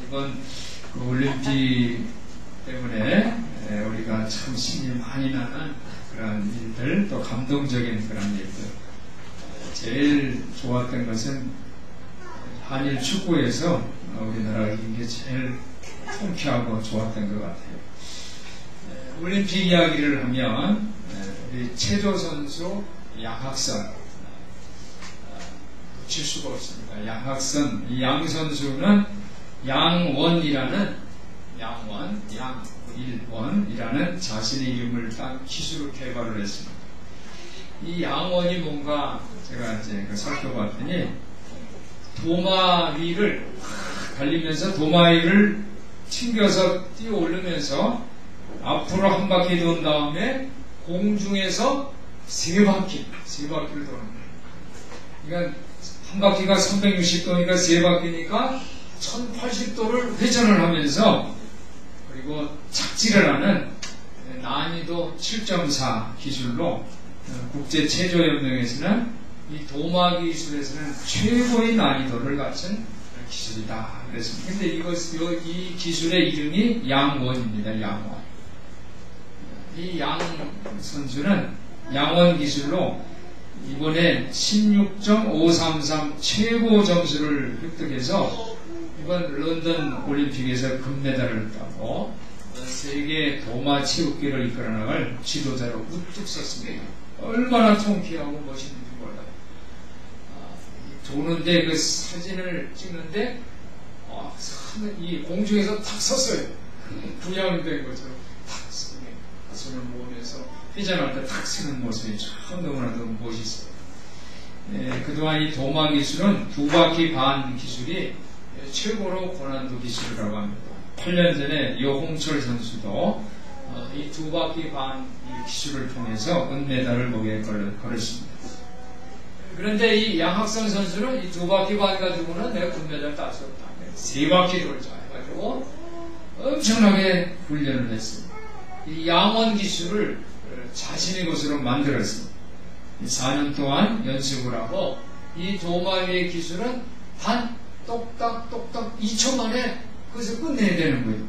이번 그 올림픽 때문에 우리가 참 신이 많이 나는 그런 일들, 또 감동적인 그런 일들. 제일 좋았던 것은 한일 축구에서 우리나라가 이긴 게 제일 통쾌하고 좋았던 것 같아요. 올림픽 이야기를 하면 우리 체조 선수 양학선 놓칠 수가 없습니다. 양학선, 이 양 선수는 양원이라는 일원이라는 자신의 이름을 딴 기술을 개발을 했습니다. 이 양원이 뭔가 제가 이제 살펴봤더니 도마 위를 달리면서 도마 위를 튕겨서 뛰어 오르면서 앞으로 한 바퀴 돈 다음에 공중에서 세 바퀴를 도는 거예요. 그러니까 한 바퀴가 360도니까 세 바퀴니까 1080도를 회전을 하면서 그리고 착지를 하는 난이도 7.4 기술로 국제체조연맹에서는 이 도마 기술에서는 최고의 난이도를 갖춘 기술이다 그랬습니다. 근데 이 기술의 이름이 양원입니다. 양원. 이 양 선수는 양원 기술로 이번에 16.533 최고 점수를 획득해서 이번 런던 올림픽에서 금메달을 따고 세계 도마 체육계를 이끌어나갈 지도자로 우뚝 섰습니다. 얼마나 통쾌하고 멋있는지 몰라요. 도는데 그 사진을 찍는데 이 공중에서 탁 섰어요. 부양된 것처럼 탁 손을 모으면서 회전할 때 탁 서는 모습이 참 너무나도 멋있어요. 그동안 이 도마 기술은 2바퀴 반 기술이 최고로 고난도 기술이라고 합니다. 8년 전에 여홍철 선수도 이 2바퀴 반 기술을 통해서 은메달을 목에 걸었습니다. 그런데 이 양학선 선수는 이 2바퀴 반 가지고는 내가 금메달 딸 수 없다. 3바퀴 돌자 해가지고 엄청나게 훈련을 했습니다. 이 양원 기술을 자신의 것으로 만들었습니다. 4년 동안 연습을 하고 이 도마 위의 기술은 단 똑딱똑딱 2초 만에 그것을 끝내야 되는 거예요.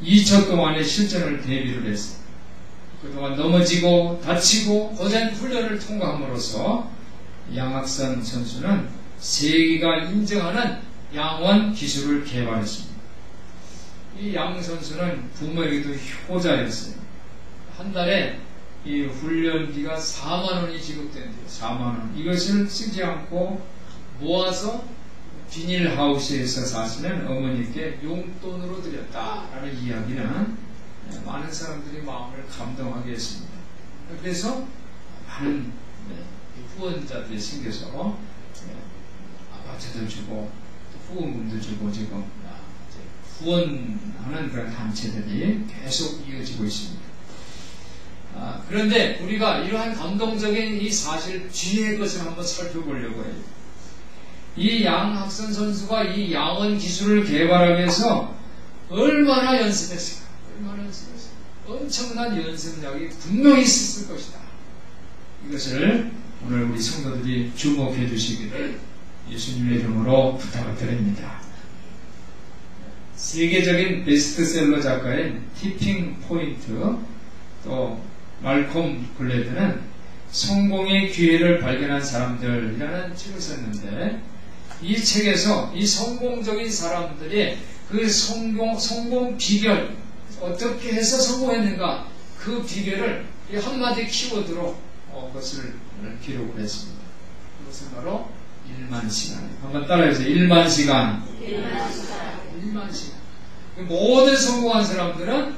2초 동안의 실전을 대비를 했어요. 그동안 넘어지고 다치고 고된 훈련을 통과함으로써 양학선 선수는 세계가 인정하는 양원 기술을 개발했습니다. 이 양 선수는 부모에게도 효자였어요. 한 달에 이 훈련비가 4만원이 지급된대요. 4만원. 이것을 쓰지 않고 모아서 비닐하우스에서 사시는 어머니께 용돈으로 드렸다라는 이야기는 많은 사람들이 마음을 감동하게 했습니다. 그래서 많은 후원자들이 생겨서 아파트도 주고 후원금도 주고 지금 후원하는 그런 단체들이 계속 이어지고 있습니다. 그런데 우리가 이러한 감동적인 이 사실 뒤의 것을 한번 살펴보려고 해요. 이 양학선 선수가 이 양원 기술을 개발하면서 얼마나 연습했을까? 엄청난 연습량이 분명히 있었을 것이다. 이것을 오늘 우리 성도들이 주목해 주시기를 예수님의 이름으로 부탁을 드립니다. 세계적인 베스트셀러 작가인 티핑 포인트 또 말콤 글래드는 성공의 기회를 발견한 사람들이라는 책을 썼는데 이 책에서 이 성공적인 사람들의 그 성공 비결 어떻게 해서 성공했는가 그 비결을 이 한마디 키워드로 그것을 기록을 했습니다. 그것은 바로 1만 시간. 한번 따라해주세요. 1만 시간. 1만 시간. 모든 성공한 사람들은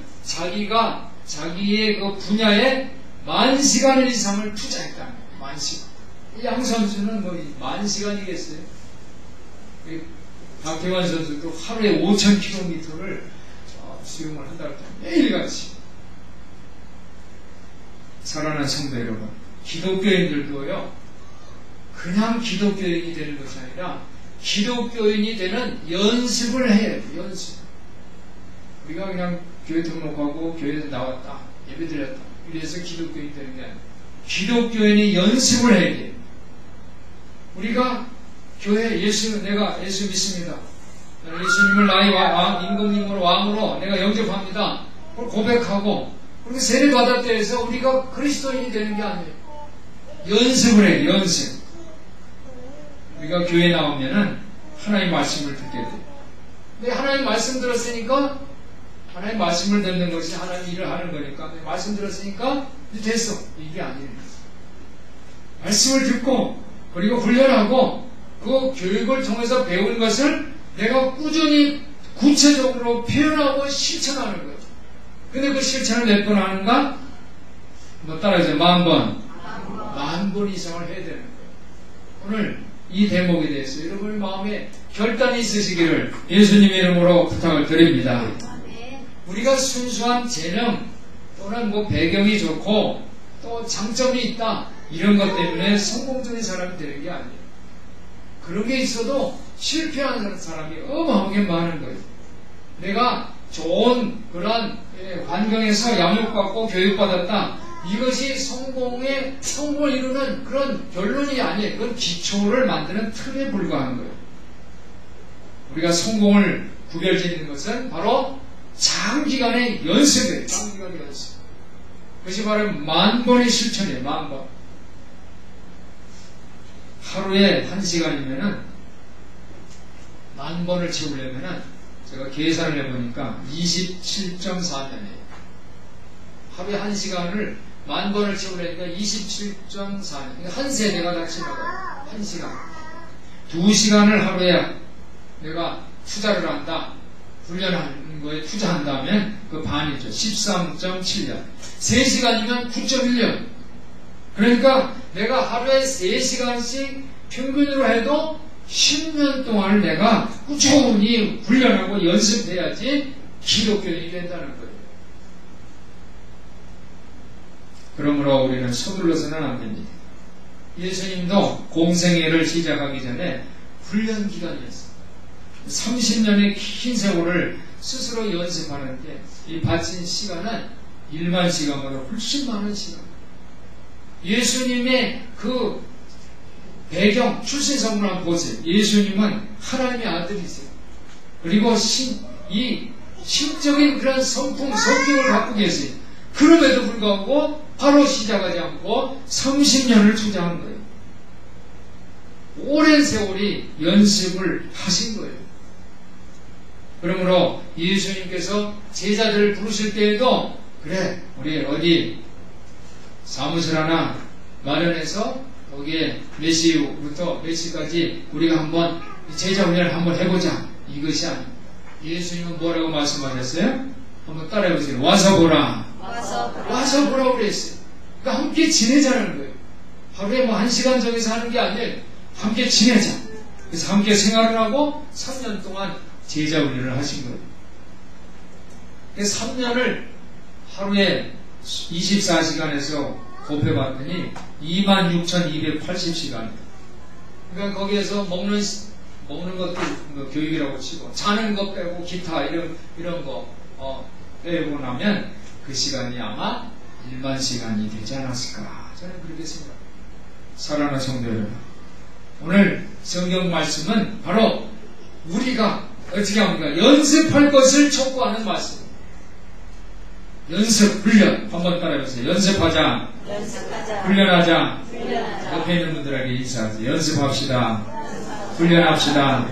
자기의 그 분야에 10,000시간 이상을 투자했다. 10,000시간. 양 선수는 뭐 10,000시간이겠어요? 박태환 선수도 하루에 5,000km를 수영을 한다고 했다. 매일같이. 사랑하는 성도 여러분, 기독교인들도요, 그냥 기독교인이 되는 것이 아니라 기독교인이 되는 연습을 해야 돼요. 연습. 우리가 그냥 교회 등록하고 교회에서 나왔다, 예배 드렸다, 이래서 기독교인이 되는 게 아니라 기독교인이 연습을 해야 돼요. 우리가 교회 내가 예수 믿습니다. 저는 예수님을 나의 임금님으로 왕으로 내가 영접합니다. 그걸 고백하고 그렇게 세례 받았다 해서 우리가 그리스도인이 되는 게 아니에요. 연습을 해요. 연습. 우리가 교회 나오면은 하나님 말씀을 듣게 돼요. 근데 하나님 말씀 들었으니까 하나님 말씀을 듣는 것이 하나님 일을 하는 거니까 말씀 들었으니까 이제 됐어. 이게 아니에요. 말씀을 듣고 그리고 훈련하고 그 교육을 통해서 배운 것을 내가 꾸준히 구체적으로 표현하고 실천하는 거예요. 근데 그 실천을 몇 번 하는가? 뭐 따라해서 10,000번. 10,000번 이상을 해야 되는 거예요. 오늘 이 대목에 대해서 여러분의 마음에 결단이 있으시기를 예수님의 이름으로 부탁을 드립니다. 우리가 순수한 재능 또는 뭐 배경이 좋고 또 장점이 있다 이런 것 때문에 성공적인 사람이 되는 게 아니에요. 그런 게 있어도 실패하는 사람이 어마어마하게 많은 거예요. 내가 좋은 그런 환경에서 양육받고 교육받았다. 이것이 성공을 이루는 그런 결론이 아니에요. 그건 기초를 만드는 틀에 불과한 거예요. 우리가 성공을 구별짓는 것은 바로 장기간의 연습이에요. 장기간의 연습. 그것이 바로 10,000번의 실천이에요. 10,000번. 하루에 1시간이면은 10,000번을 채우려면은 제가 계산을 해보니까 27.4년이에요. 하루에 1시간을 10,000번을 채우려니까 27.4년. 그러니까 한 세대가 다 지나가요. 1시간. 2시간을 하루에 내가 투자를 한다. 훈련하는 거에 투자한다면 그 반이죠. 13.7년. 3시간이면 9.1년. 그러니까 내가 하루에 3시간씩 평균으로 해도 10년 동안을 내가 꾸준히 훈련하고 연습해야지 기독교인이 된다는 거예요. 그러므로 우리는 서둘러서는 안 됩니다. 예수님도 공생애를 시작하기 전에 훈련 기간이었어요. 30년의 긴 세월을 스스로 연습하는데 이 바친 시간은 1만 시간보다 훨씬 많은 시간. 예수님의 그 배경, 출신성분 한번 보세요. 예수님은 하나님의 아들이세요. 그리고 이 신적인 그런 성품을 갖고 계세요. 그럼에도 불구하고 바로 시작하지 않고 30년을 투자한 거예요. 오랜 세월이 연습을 하신 거예요. 그러므로 예수님께서 제자들을 부르실 때에도 그래 우리 어디 사무실 하나 마련해서 거기에 몇 시부터 몇 시까지 우리가 한번 제자 훈련을 한번 해보자. 이것이 아닙니다. 예수님은 뭐라고 말씀하셨어요? 한번 따라해보세요. 와서 보라. 와서 보라고 그랬어요. 그러니까 함께 지내자는 거예요. 하루에 뭐 1시간 정해서 하는 게 아니에요. 함께 지내자. 그래서 함께 생활을 하고 3년 동안 제자 훈련을 하신 거예요. 그래서 3년을 하루에 24시간에서 곱해봤더니 26,280시간. 그러니까 거기에서 먹는 것도 뭐 교육이라고 치고 자는 것 빼고 기타 이런 거 빼고 나면 그 시간이 아마 1만 시간이 되지 않았을까 저는 그렇게 생각합니다. 사랑하는 성도 여러분, 오늘 성경 말씀은 바로 우리가 어떻게 합니까? 연습할 것을 촉구하는 말씀. 연습, 훈련. 한번 따라해보세요. 연습하자. 훈련하자. 옆에 있는 분들에게 인사하세요. 연습합시다. 훈련합시다.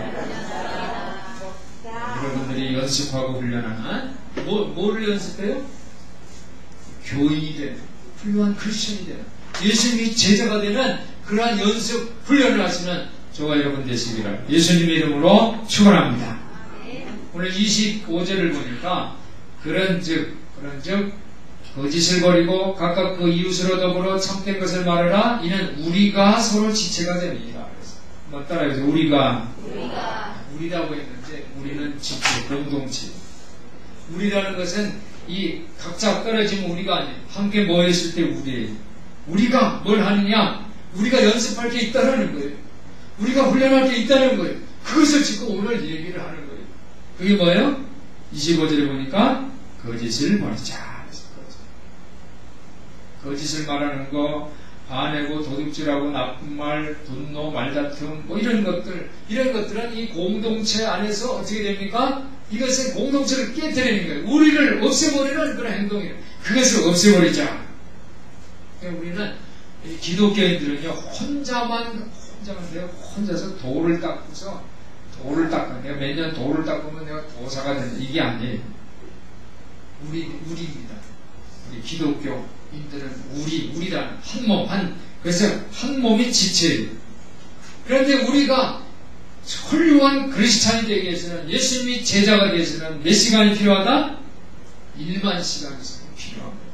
여러분들이 연습하고 훈련하는 뭐를 연습해요? 교인이 되는, 훌륭한 크리스천이 되는, 예수님이 제자가 되는 그러한 연습, 훈련을 하시는 저와 여러분 되시기를 예수님의 이름으로 축원합니다. 오늘 25절을 보니까 그런즉 거짓을 버리고 각각 그 이웃으로 더불어 참된 것을 말하라. 이는 우리가 서로 지체가 됩니다. 뭐 따라해서 우리라고 했는데 우리는 지체, 공동체. 우리라는 것은 이 각자 떨어지면 우리가 아니에요. 함께 모였을 때 우리예요. 우리가 뭘 하느냐? 우리가 연습할 게 있다는 거예요. 우리가 훈련할 게 있다는 거예요. 그것을 지금 오늘 얘기를 하는 거예요. 그게 뭐예요? 25절에 보니까 거짓을 버리자. 거짓을 말하는 거, 화내고 도둑질하고 나쁜 말, 분노, 말다툼 뭐 이런 것들은 이 공동체 안에서 어떻게 됩니까? 이것은 공동체를 깨뜨리는 거예요. 우리를 없애버리는 그런 행동이에요. 그것을 없애버리자. 우리는 기독교인들은요 혼자서 돌을 닦고서 내가 매년 돌을 닦으면 내가 도사가 된다. 이게 아니에요. 우리입니다. 우리 기독교인들은 우리라는 한 몸, 그래서 한 몸이 지체예요. 그런데 우리가 훌륭한 크리스찬이 되기 위해서는, 예수님이 제자가 되기 위해서는 몇 시간이 필요하다? 1만 시간이 필요합니다.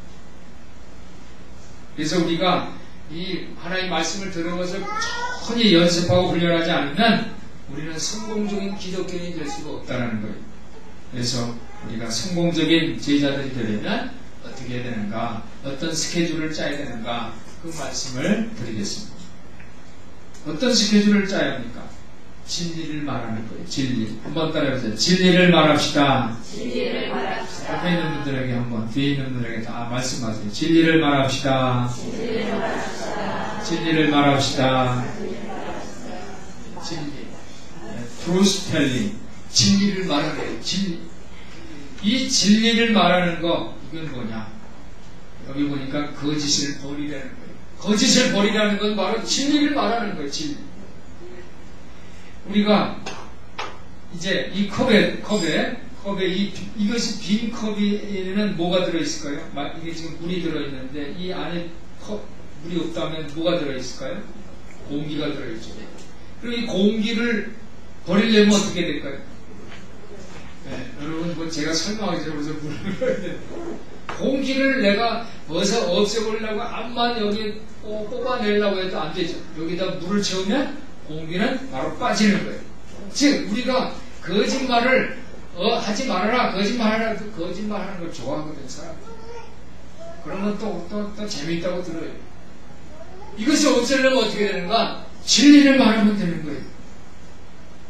그래서 우리가 이 하나님의 말씀을 들어서 천히 연습하고 훈련하지 않으면 우리는 성공적인 기독교인이 될 수가 없다는 거예요. 그래서 우리가 성공적인 제자들이 되려면 어떻게 해야 되는가, 어떤 스케줄을 짜야 되는가, 그 말씀을 드리겠습니다. 어떤 스케줄을 짜야 합니까? 진리를 말하는 거예요. 진리. 한번 따라해보세요. 진리를 말합시다. 진리를 말합시다. 앞에 있는 분들에게 한번, 뒤에 있는 분들에게 다 말씀하세요. 진리를 말합시다. 진리를 말합시다. 진리를 말합시다. 진리. Truth telling. 진리를 말하래요. 진리. 이 진리를 말하는 거, 이건 뭐냐? 여기 보니까 거짓을 버리라는 거예요. 거짓을 버리라는 건 바로 진리를 말하는 거예요. 진리. 우리가 이제 이 컵에 이것이 빈 컵에는 뭐가 들어있을까요? 이게 지금 물이 들어있는데 이 안에 물이 없다면 뭐가 들어있을까요? 공기가 들어있죠. 그럼 이 공기를 버리려면 어떻게 될까요? 네, 여러분 뭐 제가 설명하기 전에 벌써 물을 넣어야 돼요. 공기를 내가 없애버리려고 암만 여기 뽑아내려고 해도 안 되죠. 여기다 물을 채우면 공기는 바로 빠지는 거예요. 즉 우리가 거짓말을 하지 말아라, 거짓말하는 걸 좋아하거든 사람. 그러면 또 재미있다고 들어요. 이것이 없애려면 어떻게 되는가? 진리를 말하면 되는 거예요.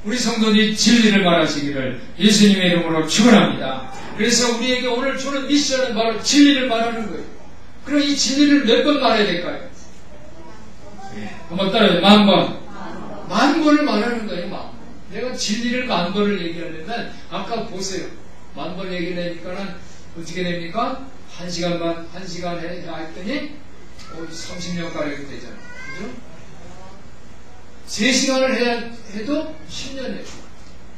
우리 성도들이 진리를 말하시기를 예수님의 이름으로 축원합니다. 그래서 우리에게 오늘 주는 미션은 바로 진리를 말하는 거예요. 그럼 이 진리를 몇 번 말해야 될까요? 한번 따라해요. 10,000번. 10,000번을 말하는 거예요. 10,000번. 내가 진리를 10,000번을 얘기하려면 아까 보세요. 10,000번 얘기하니까는 어떻게 됩니까? 1시간 반, 1시간 했더니 30년 가량이 되잖아요. 그죠? 3시간을 해도 10년이에요.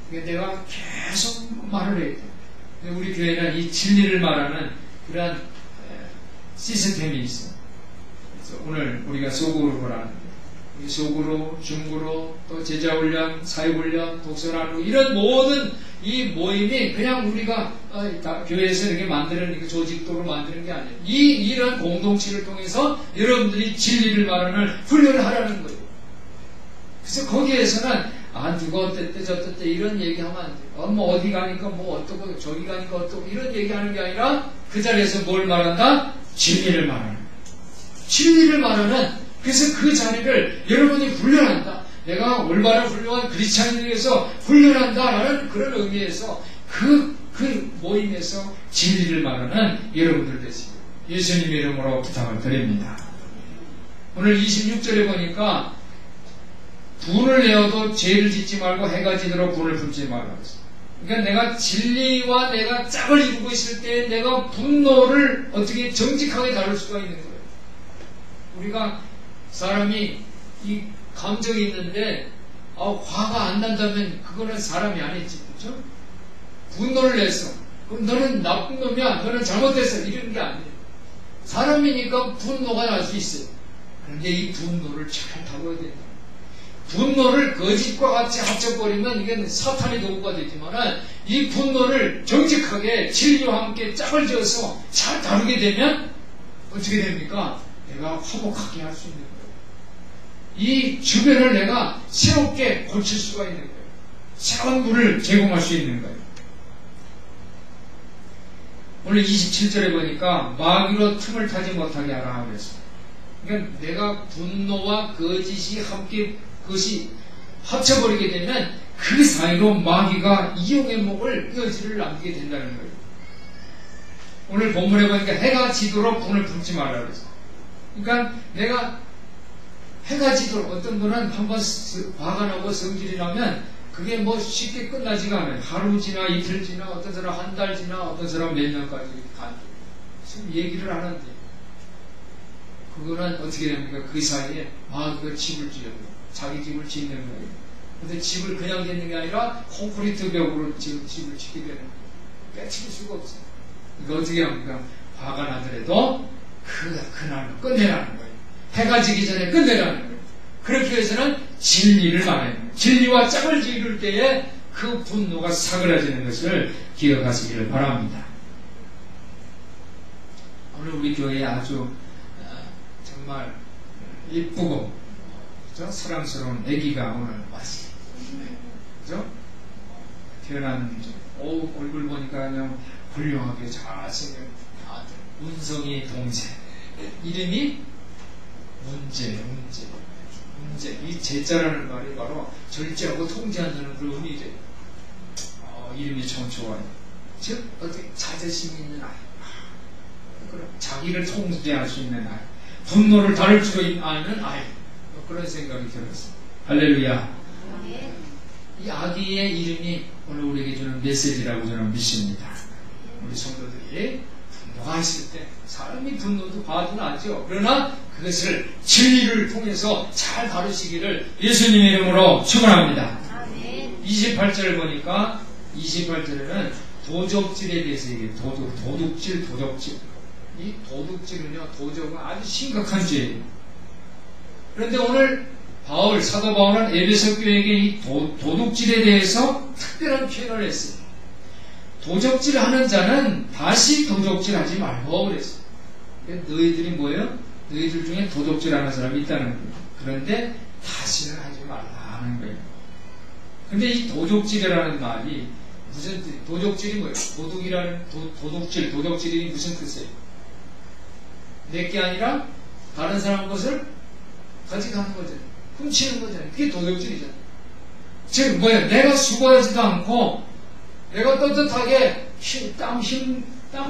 그러니까 내가 계속 말을 해야 돼요. 근데 우리 교회는 이 진리를 말하는 그러한 시스템이 있어요. 그래서 오늘 우리가 소그룹을 하는데 소그룹, 중그룹, 또 제자훈련, 사회훈련, 독서나누 이런 모든 이 모임이 그냥 우리가 교회에서 이렇게 만드는 조직도로 만드는 게 아니에요. 이런 공동체를 통해서 여러분들이 진리를 말하는 훈련을 하라는 거예요. 그래서 거기에서는 누가 어땠대 저땠대 이런 얘기하면 안 돼요. 뭐 어디 가니까 뭐 어떻고 저기 가니까 어떻고 이런 얘기하는 게 아니라 그 자리에서 뭘 말한다? 진리를 말하는 거예요. 진리를 말하는, 그래서 그 자리를 여러분이 훈련한다. 내가 올바른 훌륭한 크리스찬을 위해서 훈련한다라는 그런 의미에서 그 모임에서 진리를 말하는 여러분들 되시고 예수님의 이름으로 부탁을 드립니다. 오늘 26절에 보니까 분을 내어도 죄를 짓지 말고 해가 지도록 분을 품지 말라고 했어요. 그러니까 내가 진리와 내가 짝을 이루고 있을 때 내가 분노를 어떻게 정직하게 다룰 수가 있는 거예요. 우리가 사람이 이 감정이 있는데 화가 안 난다면 그거는 사람이 아니지, 그렇죠? 분노를 냈어. 그럼 너는 나쁜 놈이야, 너는 잘못됐어, 이런 게 아니에요. 사람이니까 분노가 날 수 있어요. 그런데 이 분노를 잘 다뤄야 된다. 분노를 거짓과 같이 합쳐버리면 이게 사탄의 도구가 되지만 이 분노를 정직하게 진리와 함께 짝을 지어서 잘 다루게 되면 어떻게 됩니까? 내가 화목하게 할 수 있는 거예요. 이 주변을 내가 새롭게 고칠 수가 있는 거예요. 새로운 물을 제공할 수 있는 거예요. 오늘 27절에 보니까 마귀로 틈을 타지 못하게 하라 그랬어요. 그러니까 내가 분노와 거짓이 함께 그것이 합쳐버리게 되면 그 사이로 마귀가 이용의 목을 여지를 남기게 된다는 거예요. 오늘 본문에 보니까 해가 지도록 분을 품지 말라고 그랬어요. 그러니까 내가 해가 지도록 어떤 분은 한번 화가 나고 성질이 나면 그게 뭐 쉽게 끝나지가 않아요. 하루 지나 이틀 지나 어떤 사람 한 달 지나 어떤 사람 몇 년까지 간. 지금 얘기를 하는데 그거는 어떻게 됩니까? 그 사이에 그 집을 지어요. 자기 집을 짓는 거예요. 근데 집을 그냥 짓는 게 아니라 콘크리트 벽으로 지금 집을 짓게 되는 거예요. 빼칠 수가 없어요. 이거 어떻게 합니까? 화가 나더라도 그날로 끝내라는 거예요. 해가 지기 전에 끝내라는 거예요. 그렇게 해서는 진리를 말해요. 진리와 짝을 지을 때에 그 분노가 사그라지는 것을 기억하시기를 바랍니다. 오늘 우리 교회에 아주 정말 이쁘고 사랑스러운 아기가 오늘 왔어요. 그죠? 태어난 얼굴 보니까 그냥 훌륭하게 잘생긴 아들, 운성이 동생. 이름이 문제. 이 제자라는 말이 바로 절제하고 통제한다는 그런 의미죠. 이름이 참 좋아요. 즉, 어떻게 자제심이 있는 아이. 자기를 통제할 수 있는 아이. 분노를 다룰 수 아는 아이. 그런 생각이 들었어요. 할렐루야. 이 아기의 이름이 오늘 우리에게 주는 메시지라고 저는 믿습니다. 우리 성도들이 분노가 있을 때 사람이 분노도 봐도 나죠. 그러나 그것을 진리를 통해서 잘 다루시기를 예수님의 이름으로 축원합니다. 28절을 보니까 28절에는 도적질에 대해서 얘기해요. 도둑질. 이 도둑질은요, 도적은 아주 심각한 죄예요. 그런데 오늘 사도 바울은 에베소 교회에게 이 도둑질에 대해서 특별한 표현을 했어요. 도적질 하는 자는 다시 도적질 하지 말고 그랬어요. 너희들이 뭐예요? 너희들 중에 도둑질 하는 사람이 있다는 거예요. 그런데 다시는 하지 말라 하는 거예요. 근데 이 도둑질이라는 말이 무슨 뜻이에요? 도둑질이 뭐예요? 도둑질이 무슨 뜻이에요? 내게 아니라 다른 사람 것을 가져가는 거잖아요. 훔치는 거잖아요. 그게 도둑질이잖아요. 즉 뭐예요? 내가 수고하지도 않고 내가 떳떳하게 땀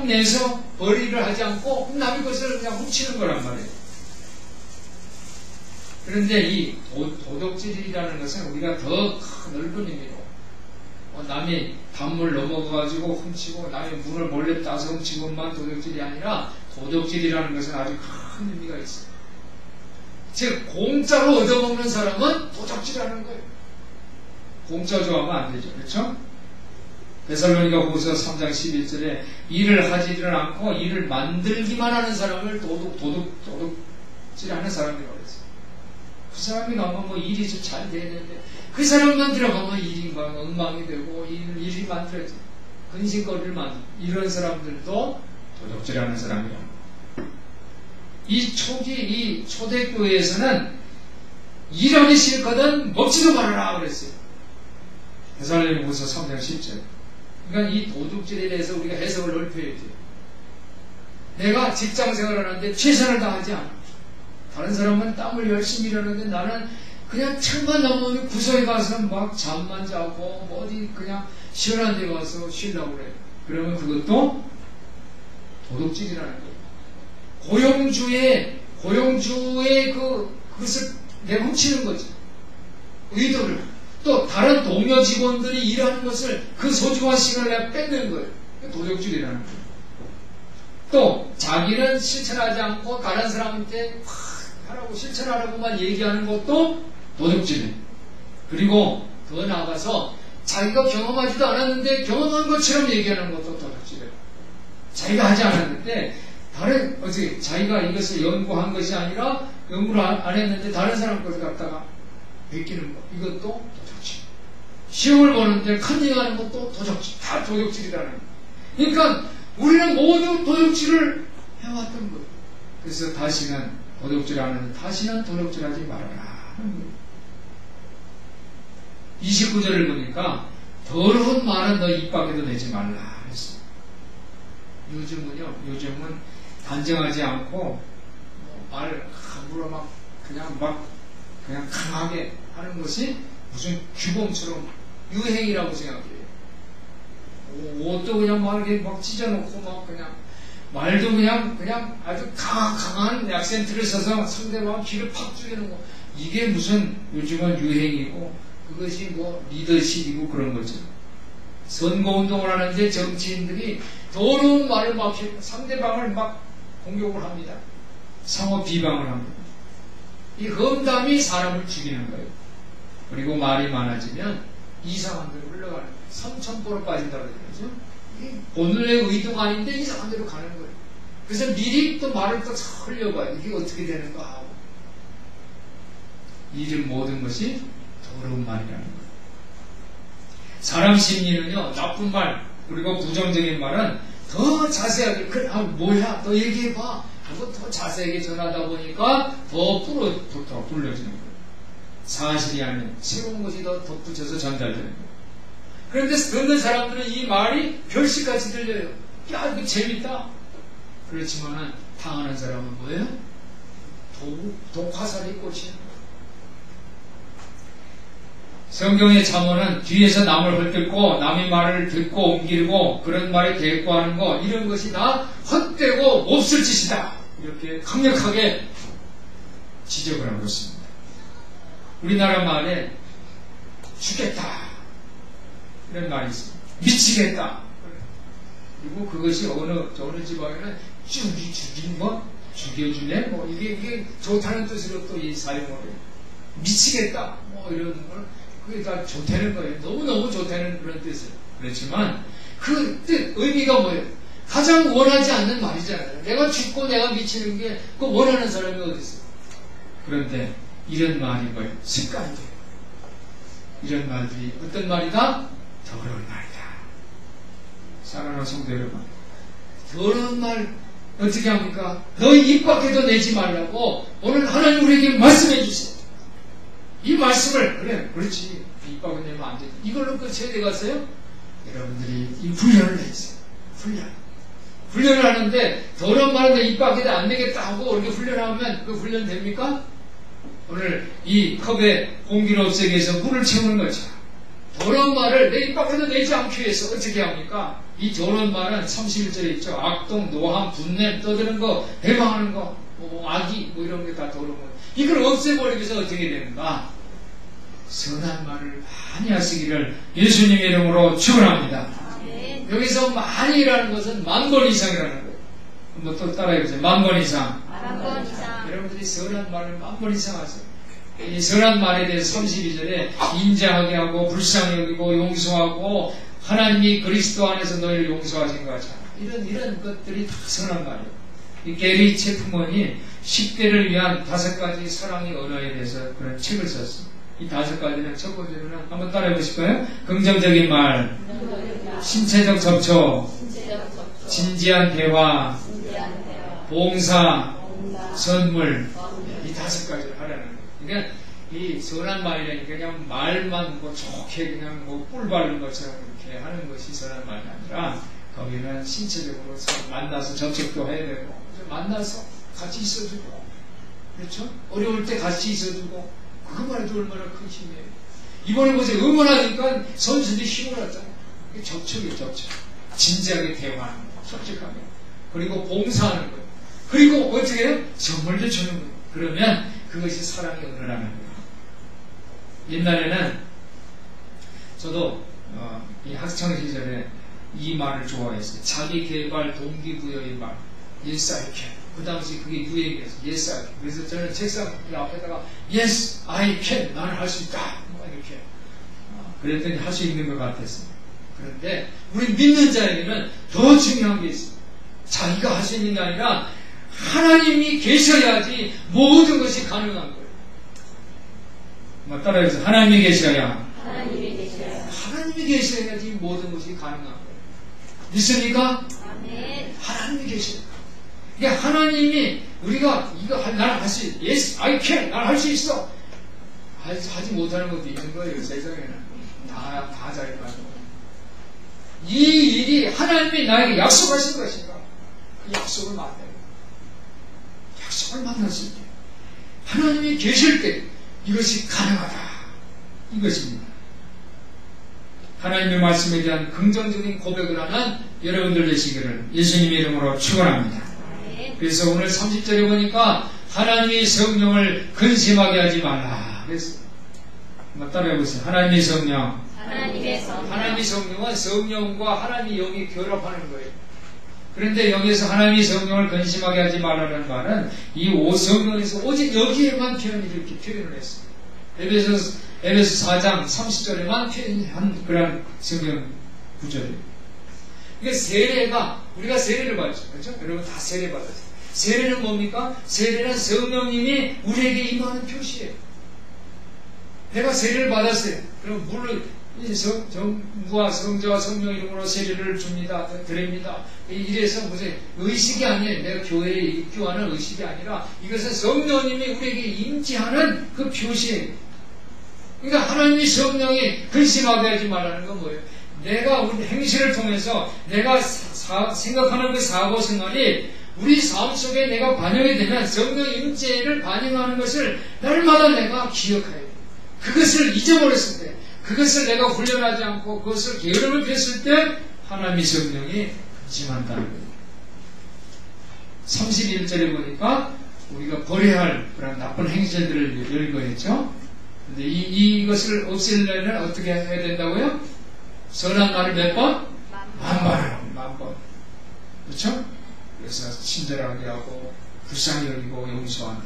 내서 벌이를 하지 않고 남의 것을 그냥 훔치는 거란 말이에요. 그런데 이 도둑질이라는 것은 우리가 더 넓은 의미로 남이 단물 넘어가가지고 훔치고 남의 물을 몰래 따서 훔친 것만 도둑질이 아니라 도둑질이라는 것은 아주 큰 의미가 있어요. 즉 공짜로 얻어먹는 사람은 도둑질하는 거예요. 공짜 좋아하면 안 되죠. 그렇죠? 데살로니가 후서 3장 11절에 일을 하지를 않고 일을 만들기만 하는 사람을 도둑질하는 사람이라고 했어요. 그 사람이 가면 뭐 일이 좀 잘 돼야 되는데 그 사람만 들어가면 일이 막 엉망이 되고 일이 만들어져. 근심거리를 만들고 이런 사람들도 도둑질하는 사람이라고. 이 초대교회에서는 일하기 싫거든 먹지도 말아라 그랬어요. 데살로니가 후서 3장 10절. 그러니까 이 도둑질에 대해서 우리가 해석을 넓혀야 돼요. 내가 직장 생활을 하는데 최선을 다하지 않아. 다른 사람은 땀을 열심히 일하는데 나는 그냥 책만 넘으면 구석에 가서 막 잠만 자고 뭐 어디 그냥 시원한 데 가서 쉬려고 그래요. 그러면 그것도 도둑질이라는 거예요. 고용주의 그것을 내가 훔치는 거죠. 의도를. 또 다른 동료 직원들이 일하는 것을 그 소중한 시간을 내가 뺏는 거예요. 도둑질이라는 거예요. 또 자기는 실천하지 않고 다른 사람한테 하라고 실천하라고만 얘기하는 것도 도둑질이에요. 그리고 더 나아가서 자기가 경험하지도 않았는데 경험한 것처럼 얘기하는 것도 도둑질이에요. 자기가 하지 않았는데 자기가 이것을 연구한 것이 아니라 연구를 안 했는데 다른 사람 것을 갖다가 베끼는 것, 이것도 도둑질. 시험을 보는데 컨닝하는 것도 도둑질. 다 도둑질이라는 거예요. 그러니까 우리는 모두 도둑질을 해왔던 거예요. 그래서 다시는 도둑질하지 말아라 하는 거예요. 29절을 보니까 더러운 말은 너 입 밖에도 내지 말라 했어요. 요즘은 단정하지 않고 말을 함부로 그냥 강하게 하는 것이 무슨 규범처럼 유행이라고 생각해요. 옷도 그냥 이렇게 찢어놓고 그냥 말도 그냥 아주 강한 액센트를 써서 상대방 귀를 팍 죽이는 거. 이게 무슨 요즘은 유행이고 그것이 뭐 리더십이고 그런 거죠. 선거운동을 하는데 정치인들이 더러운 말을 막 상대방을 막 공격을 합니다. 상호 비방을 합니다. 이 험담이 사람을 죽이는 거예요. 그리고 말이 많아지면 이상한 데로 흘러가는 거예요. 삼천포로 빠진다고 그러죠. 이게 본래의 의도가 아닌데 이상한 데로 가는 거예요. 그래서 미리 또 말을 또 흘려봐요. 이게 어떻게 되는가 하고. 이런 모든 것이 더러운 말이라는 거예요. 사람 심리는요, 나쁜 말, 그리고 부정적인 말은 더 자세하게, 그래, 뭐야, 너 얘기해봐. 하고 더 자세하게 전하다 보니까 더 불러지는 거예요. 사실이 아닌 새로운 것이 더 덧붙여서 전달되는 거예요. 그런데 듣는 사람들은 이 말이 별식같이 들려요. 야, 이거 재밌다. 그렇지만은 당하는 사람은 뭐예요? 독화살이 꽂히는 거예요. 성경의 잠언은 뒤에서 남을 헐뜯고 남의 말을 듣고 옮기고 그런 말에 대꾸하는 거 이런 것이 다 헛되고 몹쓸 짓이다. 이렇게 강력하게 지적을 하고 있습니다. 우리나라 말에 죽겠다 이런 말이 있습니다. 미치겠다. 그리고 그것이 어느 지방에는 죽인 거 죽여주네 뭐 이게 좋다는 뜻으로 또 이 사용을 해요. 미치겠다 뭐 이런 걸 그게 다 좋다는 거예요. 너무너무 좋다는 그런 뜻이에요. 그렇지만 그 뜻, 의미가 뭐예요? 가장 원하지 않는 말이잖아요. 내가 죽고 내가 미치는 게 그 원하는 사람이 어디 있어요? 그런데 이런 말이 뭐예요? 습관이에요. 이런 말들이 어떤 말이다? 더러운 말이다. 사랑하는 성도 여러분, 더러운 말 어떻게 합니까? 너희 입 밖에도 내지 말라고 오늘 하나님 우리에게 말씀해 주세요. 이 말씀을 그래 그렇지 입 밖에 내면 안 돼. 이걸로 끝에 되갔어요? 여러분들이 이 훈련을 했어요. 훈련을 하는데 더러운 말은 내 입 밖에도 안 내겠다 하고 이렇게 훈련하면 그 훈련 됩니까? 오늘 이 컵에 공기를 없애기 위해서 물을 채우는 거죠. 더러운 말을 내 입 밖에도 내지 않기 위해서 어떻게 합니까? 이 더러운 말은 31절에 있죠. 악동, 노함, 분냄, 떠드는 거, 배망하는 거, 뭐 악이 뭐 이런 게 다 더러운 거. 이걸 없애버리기 위해서 어떻게 되는가? 선한 말을 많이 하시기를 예수님의 이름으로 축원합니다. 여기서 많이라는 것은 10,000번 이상이라는 거예요. 한번 또 따라해보세요. 10,000번 이상. 10,000번 이상. 여러분들이 선한 말을 10,000번 이상 하세요. 이 선한 말에 대해서 32절에 인자하게 하고 불쌍히 여기고 용서하고 하나님이 그리스도 안에서 너희를 용서하신 것 같잖아. 이런 것들이 다 선한 말이에요. 이 게리 체프먼이 10대를 위한 5가지 사랑의 언어에 대해서 그런 책을 썼습니다. 이 5가지는 첫 번째로는 한번 따라해 보실까요? 긍정적인 말, 신체적 접촉, 진지한 대화, 봉사, 선물, 이 5가지를 하라는 거예요. 그러니까 이 선한 말이라니까 그냥 말만 뭐 좋게 그냥 뭐 꿀 바른 것처럼 이렇게 하는 것이 선한 말이 아니라 거기는 신체적으로 만나서 접촉도 해야 되고 만나서 같이 있어주고 그렇죠? 어려울 때 같이 있어주고 그것만 해도 얼마나 큰 힘이에요. 이번에 보세요. 응원하니까 선수들이 힘을 얻잖아요. 접촉이에요. 접촉. 진지하게 대화하는 거예요. 솔직하게. 그리고 봉사하는 거예요. 그리고 어떻게 해요? 선물도 주는 거예요. 그러면 그것이 사랑의 언어라는 거예요. 옛날에는 저도 이 학창시절에 이 말을 좋아했어요. 자기개발 동기부여의 말. Yes, I can. 그 당시 그게 유행이었어요. Yes, I can. 그래서 저는 책상 앞에다가 Yes, I can. 나는 할 수 있다. 뭐 이렇게. 그랬더니 할 수 있는 것 같았어요. 그런데 우리 믿는 자에게는 더 중요한 게 있어요. 자기가 할 수 있는 게 아니라 하나님이 계셔야지 모든 것이 가능한 거예요. 따라해서 하나님이 계셔야 하나님이 계셔야지 모든 것이 가능한 거예요. 믿습니까? 아멘. 하나님이 계셔요. 그러니까 하나님이 우리가 이거 나는 할 수 있어. Yes, I can. 나는 할 수 있어. 하지 못하는 것도 있는 거예요. 세상에는 다 잘해가지고. 이 일이 하나님이 나에게 약속하신 것인가? 그 약속을 만나요. 약속을 만났을 때 하나님이 계실 때 이것이 가능하다. 이것입니다. 하나님의 말씀에 대한 긍정적인 고백을 하는 여러분들 되시기를 예수님의 이름으로 축원합니다. 그래서 오늘 30절에 보니까 하나님의 성령을 근심하게 하지 말라 그랬어요. 한번 따라해보세요. 하나님의 성령. 하나님의 성령은 성령과 하나님의 영이 결합하는 거예요. 그런데 여기에서 하나님의 성령을 근심하게 하지 말라는 말은 이 성령에서 오직 여기에만 이렇게 표현을 했어요. 에베소 4장 30절에만 표현한 그런 성경 구절이에요. 그러니까 세례가, 우리가 세례를 받죠. 그렇죠? 여러분 다 세례 받았어요. 세례는 뭡니까? 세례는 성령님이 우리에게 임하는 표시예요. 내가 세례를 받았어요. 그럼 물을 성부와 성자와 성령 이름으로 세례를 줍니다. 드립니다. 이래서 무슨 의식이 아니에요. 내가 교회에 입교하는 의식이 아니라 이것은 성령님이 우리에게 임재하는 그 표시예요. 그러니까 하나님의 성령이 근심하게 하지 말라는 건 뭐예요? 내가 우리 행실을 통해서 내가 생각하는 그 사고생활이 우리 삶 속에 내가 반영이 되면 성령 임재를 반영하는 것을 날마다 내가 기억해야 돼요. 그것을 잊어버렸을 때, 그것을 내가 훈련하지 않고 그것을 게으름을 폈을 때 하나님의 성령이 근심한다는 거예요. 31절에 보니까 우리가 버려야 할 그런 나쁜 행실들을 열거했죠. 근데 이것을 없애려면 어떻게 해야 된다고요? 선한 말을 몇 번? 만 번. 그렇죠? 그래서 친절하게 하고 불쌍히 여기고 용서하는.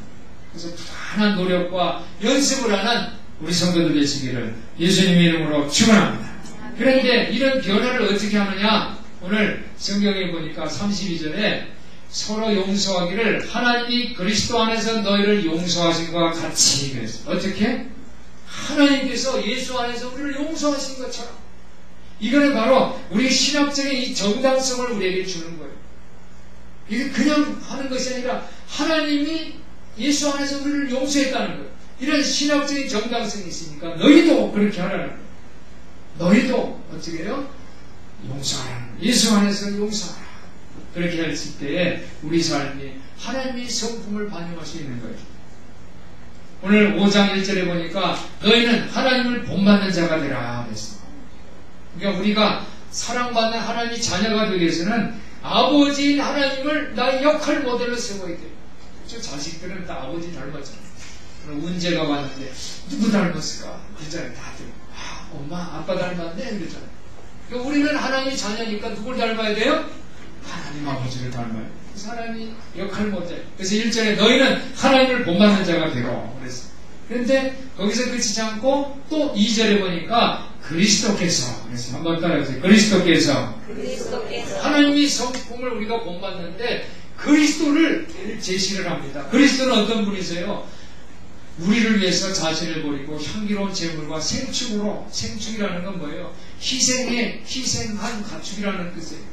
그래서 부단한 노력과 연습을 하는 우리 성도들 되시기를 예수님의 이름으로 축원합니다. 그런데 이런 변화를 어떻게 하느냐? 오늘 성경에 보니까 32절에 서로 용서하기를 하나님이 그리스도 안에서 너희를 용서하신 것과 같이 그랬어요. 어떻게? 하나님께서 예수 안에서 우리를 용서하신 것처럼. 이거는 바로 우리 신학적인 이 정당성을 우리에게 주는 거예요. 이게 그냥 하는 것이 아니라 하나님이 예수 안에서 우리를 용서했다는 거예요. 이런 신학적인 정당성이 있으니까 너희도 그렇게 하라는 거예요. 너희도 어떻게 해요? 용서하라는 거예요. 예수 안에서 용서하라. 그렇게 했을 때에 우리 삶이 하나님의 성품을 반영할 수 있는 거예요. 오늘 5장 1절에 보니까 너희는 하나님을 본받는 자가 되라 그랬어요. 그러니까 우리가 사랑받는 하나님의 자녀가 되기 위해서는 아버지인 하나님을 나의 역할 모델로 세워야 돼요. 저 자식들은 다 아버지 닮았잖아요. 운제가 왔는데 누구 닮았을까? 그잖아요. 다들 엄마 아빠 닮았네 그러잖아요. 그러니까 우리는 하나님의 자녀니까 누굴 닮아야 돼요? 하나님 아버지를 닮아요. 그래서 하나님의 역할 모델. 그래서 1절에 너희는 하나님을 본받는 자가 되고 그랬어요. 그런데 거기서 그치지 않고 또 2절에 보니까 그리스도께서, 그래서 한번 따라해보세요. 그리스도께서 하나님의 성품을 우리가 본받는데 그리스도를 제시를 합니다. 그리스도는 어떤 분이세요? 우리를 위해서 자신을 버리고 향기로운 제물과 생축으로, 생축이라는 건 뭐예요? 희생한 가축이라는 뜻이에요.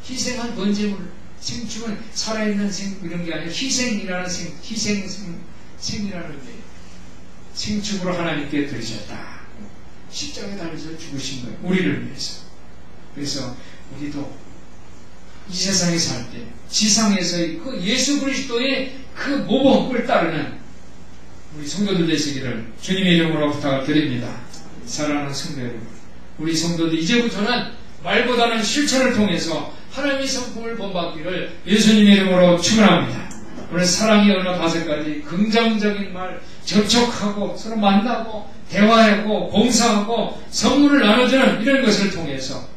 희생한 번제물. 생축은 살아있는 이런 게 아니라 희생이라는 생이라는 게 생축으로 하나님께 드리셨다. 십자가에 달려서 죽으신 거예요. 우리를 위해서. 그래서 우리도 이 세상에 살 때 지상에서의 그 예수 그리스도의 그 모범을 따르는 우리 성도들 되시기를 주님의 이름으로 부탁을 드립니다. 사랑하는 성도 여러분, 우리 성도들 이제부터는 말보다는 실천을 통해서 하나님의 성품을 본받기를 예수님의 이름으로 축원합니다. 오늘 사랑의 언어 5가지, 긍정적인 말, 접촉하고 서로 만나고 대화하고 봉사하고 선물을 나눠주는 이런 것을 통해서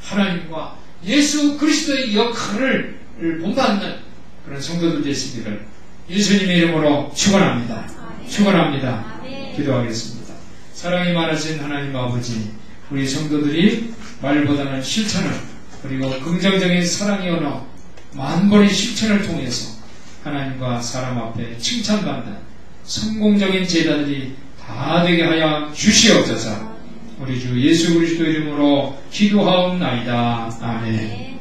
하나님과 예수 그리스도의 역할을 본받는 그런 성도들 되시기를 예수님의 이름으로 축원합니다. 축원합니다. 기도하겠습니다. 사랑이 많으신 하나님 아버지, 우리 성도들이 말보다는 실천을, 그리고 긍정적인 사랑의 언어 10,000번의 실천을 통해서 하나님과 사람 앞에 칭찬받는 성공적인 제자들이 다 되게 하여 주시옵소서. 우리 주 예수 그리스도 이름으로 기도하옵나이다. 아멘.